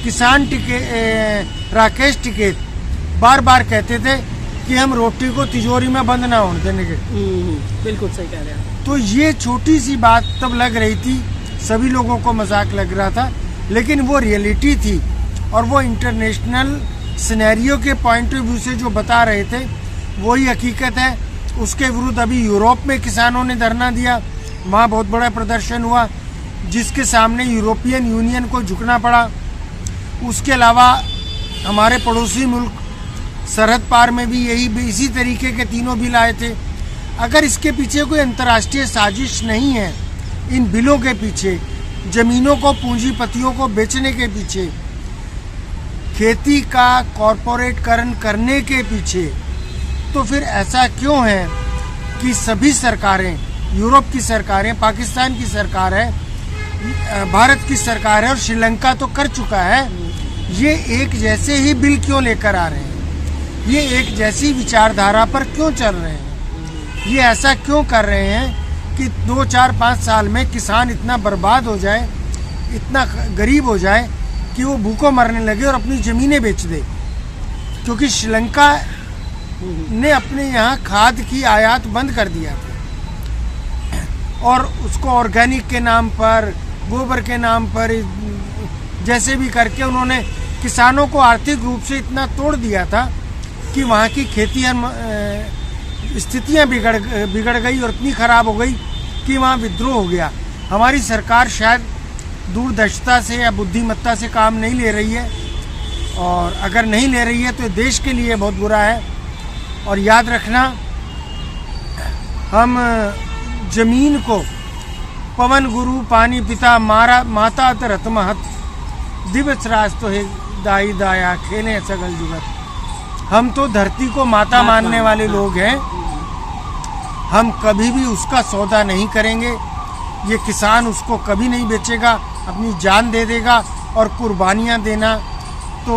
किसान राकेश टिकैत बार बार कहते थे कि हम रोटी को तिजोरी में बंद ना होने देने के। बिल्कुल सही कह रहे हैं। तो ये छोटी सी बात तब लग रही थी, सभी लोगों को मजाक लग रहा था, लेकिन वो रियलिटी थी और वो इंटरनेशनल सिनेरियो के पॉइंट ऑफ व्यू से जो बता रहे थे वही हकीकत है। उसके विरुद्ध अभी यूरोप में किसानों ने धरना दिया, वहाँ बहुत बड़ा प्रदर्शन हुआ जिसके सामने यूरोपियन यूनियन को झुकना पड़ा। उसके अलावा हमारे पड़ोसी मुल्क सरहद पार में भी इसी तरीके के तीनों बिल आए थे। अगर इसके पीछे कोई अंतर्राष्ट्रीय साजिश नहीं है, इन बिलों के पीछे, जमीनों को पूंजीपतियों को बेचने के पीछे, खेती का कॉरपोरेटकरण करने के पीछे, तो फिर ऐसा क्यों है कि सभी सरकारें, यूरोप की सरकारें, पाकिस्तान की सरकार है, भारत की सरकार है और श्रीलंका तो कर चुका है, ये एक जैसे ही बिल क्यों लेकर आ रहे हैं? ये एक जैसी विचारधारा पर क्यों चल रहे हैं? ये ऐसा क्यों कर रहे हैं कि 2, 4, 5 साल में किसान इतना बर्बाद हो जाए, इतना गरीब हो जाए कि वो भूखों मरने लगे और अपनी ज़मीनें बेच दे? क्योंकि श्रीलंका ने अपने यहाँ खाद की आयात बंद कर दिया था और उसको ऑर्गेनिक के नाम पर, गोबर के नाम पर, जैसे भी करके उन्होंने किसानों को आर्थिक रूप से इतना तोड़ दिया था कि वहाँ की खेती स्थितियाँ बिगड़ गई और इतनी ख़राब हो गई कि वहाँ विद्रोह हो गया। हमारी सरकार शायद दूरदर्शिता से या बुद्धिमत्ता से काम नहीं ले रही है, और अगर नहीं ले रही है तो देश के लिए बहुत बुरा है। और याद रखना, हम जमीन को पवन गुरु पानी पिता माता तरत महत दिवस राज तो है दाई दाया खेले सगल जुगत। हम तो धरती को माता मानने वाले लोग हैं, हम कभी भी उसका सौदा नहीं करेंगे। ये किसान उसको कभी नहीं बेचेगा, अपनी जान दे देगा। और कुर्बानियाँ देना तो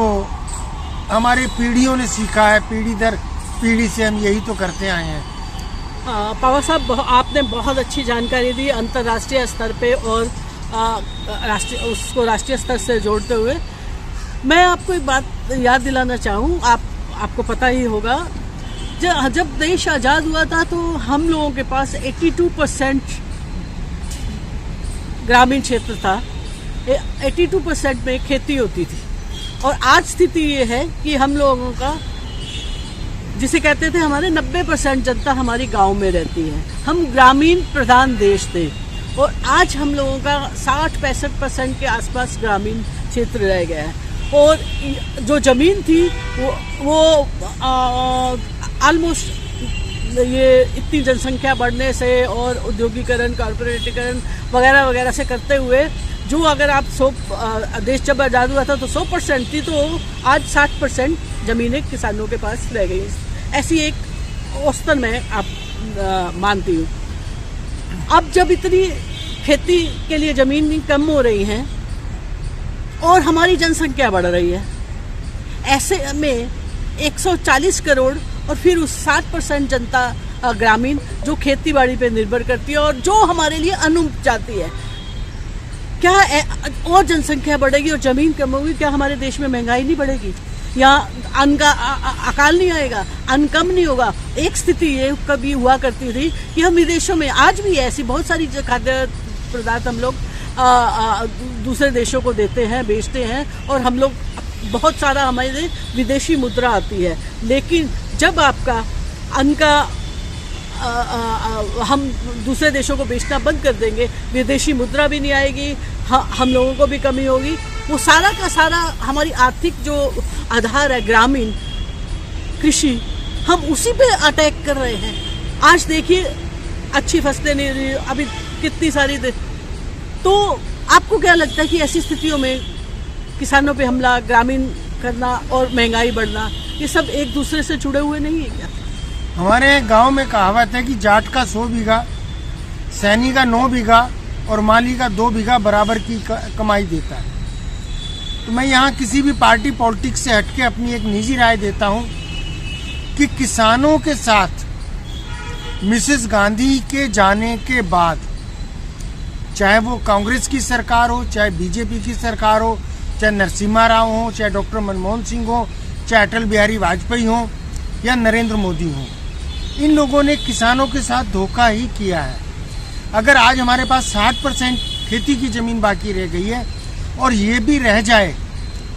हमारे पीढ़ियों ने सीखा है, पीढ़ी दर पीढ़ी से हम यही तो करते आए हैं। पवार साहब, आपने बहुत अच्छी जानकारी दी अंतर्राष्ट्रीय स्तर पे और उसको राष्ट्रीय स्तर से जोड़ते हुए। मैं आपको एक बात याद दिलाना चाहूँ, आपको पता ही होगा, जब देश आज़ाद हुआ था तो हम लोगों के पास 82% ग्रामीण क्षेत्र था, 82% में खेती होती थी। और आज स्थिति ये है कि हम लोगों का, जिसे कहते थे हमारे 90% जनता हमारी गांव में रहती है, हम ग्रामीण प्रधान देश थे, और आज हम लोगों का 60-65% के आसपास ग्रामीण क्षेत्र रह गया है। और जो ज़मीन थी वो ऑलमोस्ट ये इतनी जनसंख्या बढ़ने से और उद्योगीकरण, कॉर्पोरेटीकरण वगैरह वगैरह से करते हुए, जो अगर आप देश जब आज़ाद हुआ था तो 100% थी, तो आज 60% ज़मीनें किसानों के पास रह गई। ऐसी एक औसतन मैं मानती हूँ। अब जब इतनी खेती के लिए ज़मीन कम हो रही हैं और हमारी जनसंख्या बढ़ रही है, ऐसे में 140 करोड़ और फिर उस 60% जनता ग्रामीण जो खेती बाड़ी पे निर्भर करती है और जो हमारे लिए अनुप जाती है, क्या और जनसंख्या बढ़ेगी और ज़मीन कम होगी, क्या हमारे देश में महंगाई नहीं बढ़ेगी या अन्न का अकाल नहीं आएगा, अन्न कम नहीं होगा? एक स्थिति ये कभी हुआ करती थी कि हम विदेशों में, आज भी ऐसी बहुत सारी खाद्य पदार्थ हम लोग दूसरे देशों को देते हैं, बेचते हैं, और हम लोग बहुत सारा हमारे विदेशी मुद्रा आती है। लेकिन जब आपका अन्न का हम दूसरे देशों को बेचना बंद कर देंगे, विदेशी मुद्रा भी नहीं आएगी, हम लोगों को भी कमी होगी। वो सारा का सारा हमारी आर्थिक जो आधार है ग्रामीण कृषि, हम उसी पे अटैक कर रहे हैं। आज देखिए अच्छी फसलें नहीं रही, अभी कितनी सारी तो आपको क्या लगता है कि ऐसी स्थितियों में किसानों पे हमला, ग्रामीण करना और महंगाई बढ़ना, ये सब एक दूसरे से जुड़े हुए नहीं है क्या? हमारे गांव में कहावत है कि जाट का 100 बीघा, सैनी का 9 बीघा और माली का 2 बीघा बराबर की कमाई देता है। तो मैं यहाँ किसी भी पार्टी पॉलिटिक्स से हटके अपनी एक निजी राय देता हूँ कि किसानों के साथ मिसेस गांधी के जाने के बाद, चाहे वो कांग्रेस की सरकार हो, चाहे बीजेपी की सरकार हो, चाहे नरसिम्हा राव हो, चाहे डॉक्टर मनमोहन सिंह हो, चाहे अटल बिहारी वाजपेयी हो या नरेंद्र मोदी हो, इन लोगों ने किसानों के साथ धोखा ही किया है। अगर आज हमारे पास 60% खेती की ज़मीन बाकी रह गई है और ये भी रह जाए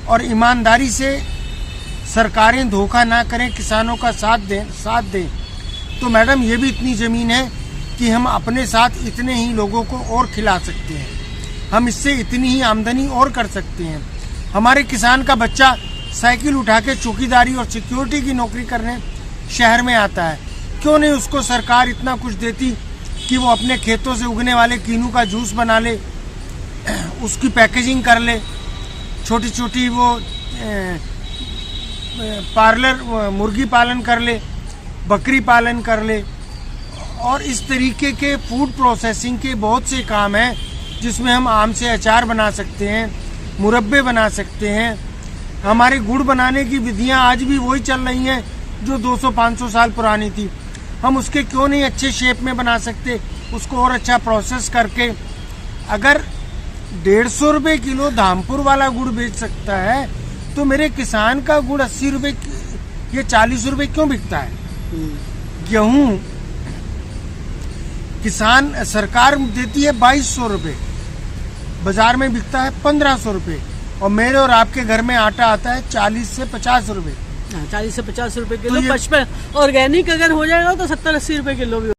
और ईमानदारी से सरकारें धोखा ना करें, किसानों का साथ दें, तो मैडम ये भी इतनी ज़मीन है कि हम अपने साथ इतने ही लोगों को और खिला सकते हैं, हम इससे इतनी ही आमदनी और कर सकते हैं। हमारे किसान का बच्चा साइकिल उठा के चौकीदारी और सिक्योरिटी की नौकरी करने शहर में आता है, क्यों नहीं उसको सरकार इतना कुछ देती कि वो अपने खेतों से उगने वाले कीनू का जूस बना ले, उसकी पैकेजिंग कर ले, छोटी छोटी वो पार्लर मुर्गी पालन कर ले, बकरी पालन कर ले, और इस तरीके के फूड प्रोसेसिंग के बहुत से काम हैं जिसमें हम आम से अचार बना सकते हैं, मुरब्बे बना सकते हैं। हमारे गुड़ बनाने की विधियां आज भी वही चल रही हैं जो 200-500 साल पुरानी थी। हम उसके क्यों नहीं अच्छे शेप में बना सकते, उसको और अच्छा प्रोसेस करके। अगर 150 रुपये किलो धामपुर वाला गुड़ बेच सकता है तो मेरे किसान का गुड़ 80 रुपये या 40 रुपये क्यों बिकता है? गेहूँ किसान सरकार देती है 2200 रुपये, बाजार में बिकता है 1500 रुपये, और मेरे और आपके घर में आटा आता है 40 से 50 रुपये। 40 से 50 रुपए किलो। 55 ऑर्गेनिक अगर हो जाएगा तो 70-80 रुपए किलो भी